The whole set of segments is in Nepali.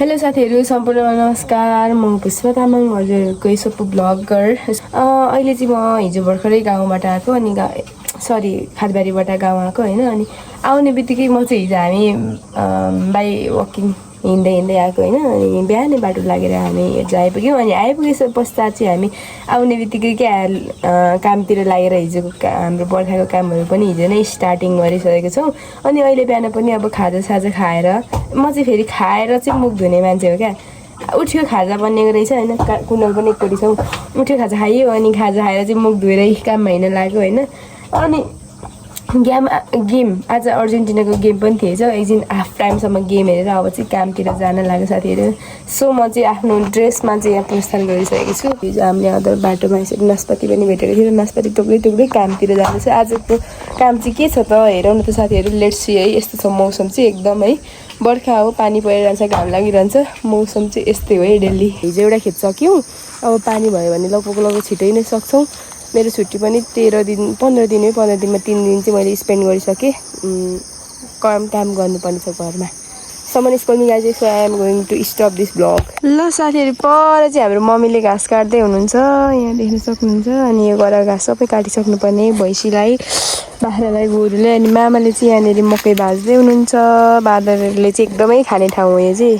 हेलो साथीहरू सम्पूर्णमा नमस्कार। म पुष्पा तामाङ, हजुरहरूको यसो ब्लगर। अहिले चाहिँ म हिजो भर्खरै गाउँबाट आएको अनि खादबारीबाट गाउँ आएको होइन। अनि आउने बित्तिकै म चाहिँ हिजो हामी बाई वकिङ हिँड्दै आएको होइन। अनि बिहानै बाटो लागेर हामी हिजो आइपुग्यौँ। अनि आइपुगे पश्चात चाहिँ हामी आउने बित्तिकै कामतिर लागेर हिजोको हाम्रो बर्खाको कामहरू पनि हिजो नै स्टार्टिङ गरिसकेको छौँ। अनि अहिले बिहान पनि अब खाजा खाएर म चाहिँ फेरि खाएर चाहिँ मुख धुने मान्छे हो क्या। उठ्यो खाजा बनिएको रहेछ होइन, कुनल पनि एकपट्टि छौँ। उठ्यो खाजा खायो अनि खाजा खाएर चाहिँ मुख धोएरै काममा हिँड्न लाग्यो होइन। अनि गेम आज अर्जेन्टिनाको गेम पनि थिएछ। एकछिन हाफ टाइमसम्म गेम हेरेर अब चाहिँ कामतिर जान लाग्यो साथीहरू। सो म चाहिँ आफ्नो ड्रेसमा चाहिँ यहाँ प्रस्थान गरिसकेको छु। हिजो हामीले अदर बाटोमा यसरी नास्पाती पनि भेटेको थियो। नास्पाती टुक्दै कामतिर जाँदैछ। आजको काम चाहिँ के छ त हेरौँ न त साथीहरू। लेट्स सी है। यस्तो छ मौसम चाहिँ एकदम है। बर्खा हो, पानी परिरहन्छ, घाम लागिरहन्छ। मौसम चाहिँ यस्तै हो है डेली। हिजो एउटा खेत सक्यौँ, अब पानी भयो भने लगभग छिटै नै सक्छौँ। मेरो छुट्टी पनि 15 दिनमा 3 दिन चाहिँ मैले स्पेन्ड गरिसकेँ। काम गर्नुपर्ने छ घरमा। समन स्कुल मिलाएर so I am going to stop this blog. ल साथीहरू, पर चाहिँ हाम्रो मम्मीले घाँस काट्दै हुनुहुन्छ, यहाँ देख्न सक्नुहुन्छ। अनि यो गएर घाँस सबै काटिसक्नुपर्ने भैँसीलाई, बाख्रालाई, गोरुले। अनि मामाले चाहिँ यहाँनिर मकै भाज्दै हुनुहुन्छ। बाँदरले चाहिँ एकदमै खाने ठाउँ हो यो चाहिँ,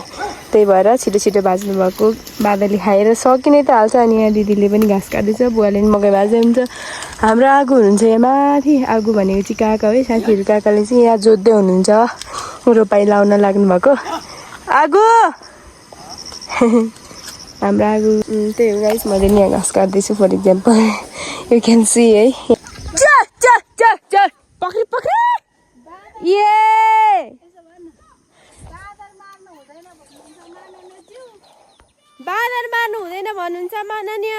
त्यही भएर छिटो भाज्नु भएको। बाँदरले खाएर सकिनै त हाल्छ। अनि यहाँ दिदीले पनि घाँस काट्दैछ, बुवाले पनि मकै भाज्दै हुन्छ। हाम्रो आगो हुनुहुन्छ यहाँ माथि। आगो भनेको चाहिँ काका है साथीहरू। काकाले चाहिँ यहाँ जोत्दै हुनुहुन्छ, रोपाइ लाउन लाग्नु भएको। आगो हाम्रो आगो त्यही हो गाइस। मैले नि यहाँ घाँस काट्दैछु for example, you can see है। पक्री ये बाँदर मार्नु हुँदैन भन्नुहुन्छ माननीय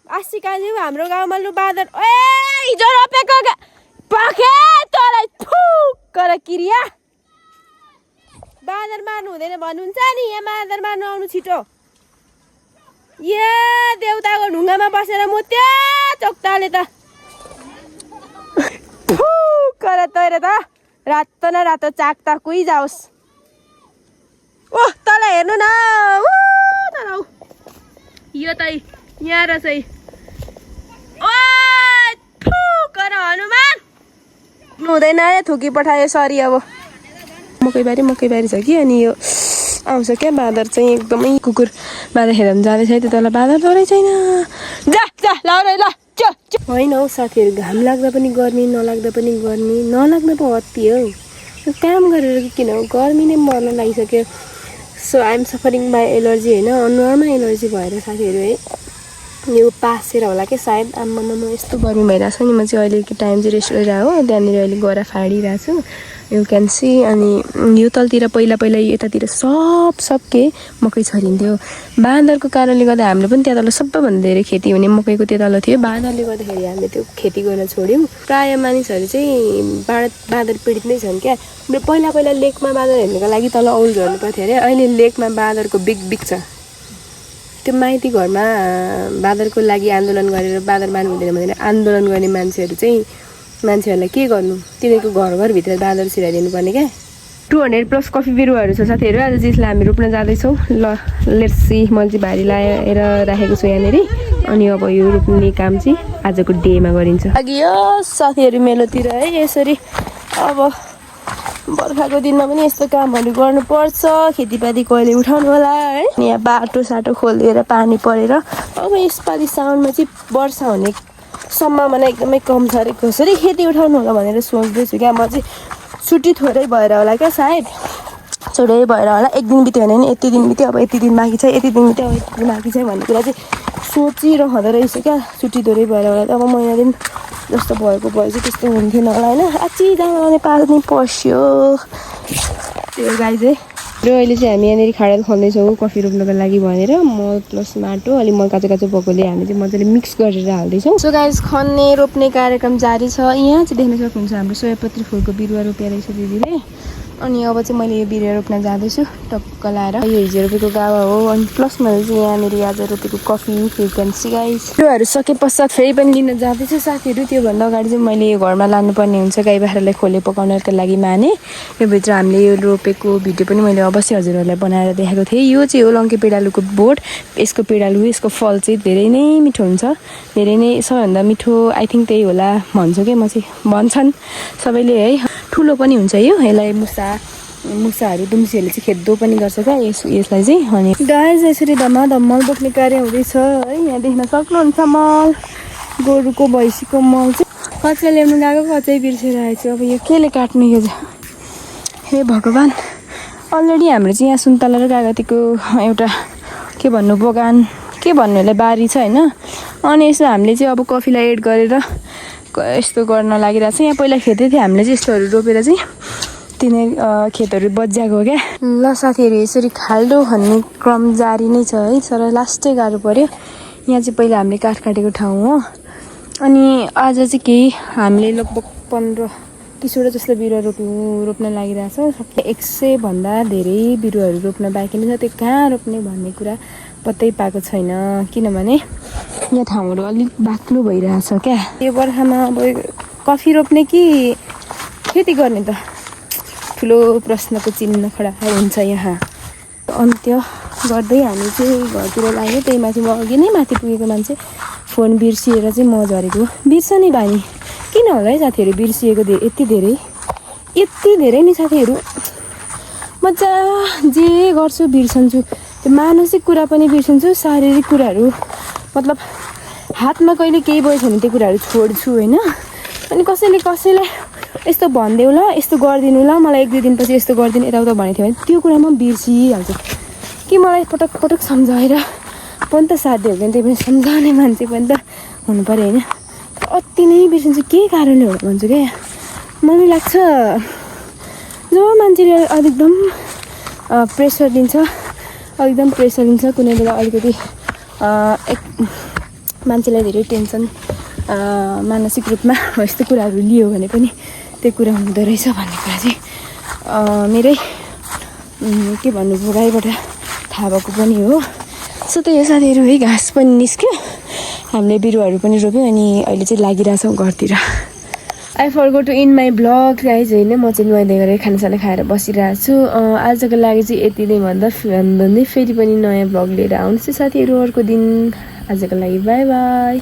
आशिकाज्यू। हाम्रो गाउँमा लु बाँदर हिजो रोपेको पखे तँलाई फुक्कर किरिया। बाँदर मार्नु हुँदैन भन्नुहुन्छ नि, यहाँ बाँदर मार्नु आउनु छिटो। ए देउताको ढुङ्गामा बसेर मुत्यो चोक्ताले त फुक्कर तैर त रातो न रातो चाक्ता कुइ जाओस्। ओह तँलाई हेर्नु न, यो त यहाँ रहेछ है। ओ फुक्कर हनुमान हुँदैन है, थुकी पठायो सरी। अब मकैबारी छ कि। अनि यो आउँछ क्या बाँदर चाहिँ एकदमै। कुकुर बाँदर हेर जाँदैछ है, तँलाई बाँदर दौडै छैन। जा लाउरै ल होइन हौ साथीहरू। घाम लाग्दा पनि गर्मी, नलाग्दा पनि गर्मी, नलाग्दा पो अति हौ। काम गरेर किन हो, गर्मी नै मर्न लागिसक्यो। So I am suffering by allergy होइन, अनुहारमा एलर्जी भएर साथीहरू है। यो पासेर होला क्या सायद। आम्मामा यस्तो गर्मी भइरहेको छ नि। म चाहिँ अहिले टाइम चाहिँ रेस्ट गरिरहेको हो। त्यहाँनिर अहिले गएर फाडिरहेको छु, यु क्यान सी। अनि यो तलतिर पहिला यतातिर सबके मकै छरिन्थ्यो। बाँदरको कारणले गर्दा हाम्रो पनि त्यहाँ तल सबैभन्दा धेरै खेती हुने मकैको त्यो तल थियो। बाँदरले गर्दाखेरि हामीले त्यो खेती गर्न छोड्यौँ। प्रायः मानिसहरू चाहिँ बाँदर पीडित नै छन् क्या। पहिला लेकमा बाँदर हेर्नुको लागि तल औल झर्नु पर्थ्यो अरे। अहिले लेकमा बाँदरको बिग छ। त्यो माइती घरमा बाँदरको लागि आन्दोलन गरेर बाँदर मार्नु हुँदैन भनेर आन्दोलन गर्ने मान्छेहरूलाई के गर्नु, तिनीहरूको घरभित्र बाँदर छिराइदिनु पर्ने क्या। 200+ कफी बिरुवाहरू छ साथीहरू। आज चाहिँ यसलाई हामी रोप्न जाँदैछौँ। ल लेट्स सी। मैले चाहिँ भारी लाएर राखेको छु यहाँनिर। अनि अब यो रोप्ने काम चाहिँ आजको डेमा गरिन्छ। अघि यो साथीहरू मेलोतिर है यसरी। अब बर्खाको दिनमा पनि यस्तो कामहरू गर्नुपर्छ। खेतीपाती कहिले उठाउनु होला है। यहाँ बाटो खोलिदिएर पानी परेर अब यसपालि साउनमा चाहिँ वर्षा हुने सम्भावना एकदमै कम छ अरे। कसरी खेती उठाउनु होला भनेर सोच्दैछु क्या। म चाहिँ छुट्टी थोरै भएर होला क्या सायद। छोटै भएर होला। एक दिन बित्यो भने यति दिन बित्यो, अब यति दिन बाँकी छ, यति दिन बित्यो, अब यति दिन बाँकी छ भन्ने कुरा चाहिँ सोचिरहँदो रहेछ क्या। छुट्टी थोरै भएर होला। अब महिना दिन जस्तो भएको भए चाहिँ त्यस्तो हुन्थेन होला होइन। आची जाँदा पानी पस्यो त्यो गाई चाहिँ। र अहिले चाहिँ हामी यहाँनिर खाडल खन्दैछौँ कफी रोप्नको लागि भनेर। मल प्लस माटो अलिक मल काँचो भएकोले हामी चाहिँ मजाले मिक्स गरेर हाल्दैछौँ। सो गाइस खन्ने रोप्ने कार्यक्रम जारी छ। यहाँ चाहिँ देख्न सक्नुहुन्छ हाम्रो सयपत्री फुलको बिरुवा रोपेर रहेछ दिदीले। अनि अब चाहिँ मैले यो बिरुवा रोप्न जाँदैछु टक्क लाएर। यो हिजो रोपेको गावा हो अनि प्लस मैले चाहिँ यहाँनिर आज रोपेको कफी फ्रिक्वेन्सी गाइस। त्योहरू सके पश्चात फेरि पनि लिन जाँदैछु साथीहरू। त्योभन्दा अगाडि चाहिँ मैले यो घरमा लानुपर्ने हुन्छ गाई बाख्रालाई खोले पकाउनको लागि माने। यो भित्र हामीले यो रोपेको भिडियो पनि मैले अवश्य हजुरहरूलाई बनाएर देखाएको थिएँ। यो चाहिँ हो लङ्के पिँडालुको बोट। यसको पिँडालु यसको फल चाहिँ धेरै नै मिठो हुन्छ, धेरै नै सबैभन्दा मिठो आई थिङ्क त्यही होला भन्छु क्या म चाहिँ, भन्छन् सबैले है। ठुलो पनि हुन्छ यो, यसलाई मुसाहरू दुम्सीहरूले चाहिँ खेद्दो पनि गर्छ क्या यसलाई चाहिँ। अनि गाइस यसरी धमाधम्मल बोक्ने कार्य हुँदैछ है। यहाँ देख्न सक्नुहुन्छ मल, गोरुको भैँसीको मल चाहिँ कच्चा ल्याउनु गएको कच्चै बिर्सेर आएछु। अब यो केले काट्ने यो चाहिँ, हे भगवान्। अलरेडी हाम्रो चाहिँ यहाँ सुन्तला र कागतीको एउटा के भन्नु बगान के भन्नु यसलाई बारी छ होइन। अनि यसो हामीले चाहिँ अब कफीलाई एड गरेर यस्तो गर्न लागिरहेको छ। यहाँ पहिला खेतै थियो हामीले चाहिँ यस्तोहरू रोपेर चाहिँ तिनै खेतहरू बज्याएको हो क्या। ल साथीहरू यसरी खाल्डो खन्ने क्रम जारी नै छ है। तर लास्टै गाह्रो पऱ्यो। यहाँ चाहिँ पहिला हामीले काठ काटेको ठाउँ हो। अनि आज चाहिँ केही हामीले लगभग 15-20वटा जस्तो बिरुवा रोप्न लागिरहेछ। 100 भन्दा धेरै बिरुवाहरू रोप्न बाँकी नै छ। त्यो कहाँ रोप्ने भन्ने कुरा पत्तै पाएको छैन, किनभने यहाँ ठाउँहरू अलिक बाक्लो भइरहेछ क्या। यो बर्खामा अब कफी रोप्ने कि खेती गर्ने त ठुलो प्रश्नको चिन्ह खडा हुन्छ यहाँ। अन्त्य गर्दै हामी चाहिँ घरतिर लाग्यो। त्यही माथि म अघि नै माथि पुगेको मान्छे फोन बिर्सिएर चाहिँ म झरेको। बिर्सने बानी किन होला है साथीहरू, बिर्सिएको यति धेरै नि साथीहरू। म जे गर्छु बिर्सन्छु। त्यो मानसिक कुरा पनि बिर्सन्छु, शारीरिक कुराहरू मतलब हातमा कहिले केही भयो भने त्यो कुराहरू छोड्छु होइन। अनि कसैलाई यस्तो भनिदेऊ ल, यस्तो गरिदिनु ल, मलाई 1-2 दिनपछि यस्तो गरिदिनु यताउता भनेको थियो भने त्यो कुरा म बिर्सिहाल्छु कि मलाई पटक सम्झाएर पनि त साध्य हो भने त्यही पनि सम्झाउने मान्छे पनि त हुनु पऱ्यो होइन। अति नै बिर्सिन्छु के कारणले हो भन्छु क्या। मलाई लाग्छ जब मान्छेले एकदम प्रेसर दिन्छ कुनै बेला अलिकति मान्छेलाई धेरै टेन्सन मानसिक रूपमा यस्तो कुराहरू लियो भने पनि त्यो कुरा हुँदो रहेछ भन्ने कुरा चाहिँ मेरै के भन्नु गाईबाट थाहा भएको पनि हो। सो त्यही हो साथीहरू है। घाँस पनि निस्क्यो, हामीले बिरुवाहरू पनि रोप्यौँ अनि अहिले चाहिँ लागिरहेछौँ घरतिर। I forgot to in my blog guys होइन। म चाहिँ नुहाइदै गरेर खानासाना खाएर बसिरहेको छु। आजको लागि चाहिँ यति नै भन्दै फेरि पनि नयाँ ब्लग लिएर आउँछु साथीहरू अर्को दिन। आजको लागि बाई बाई।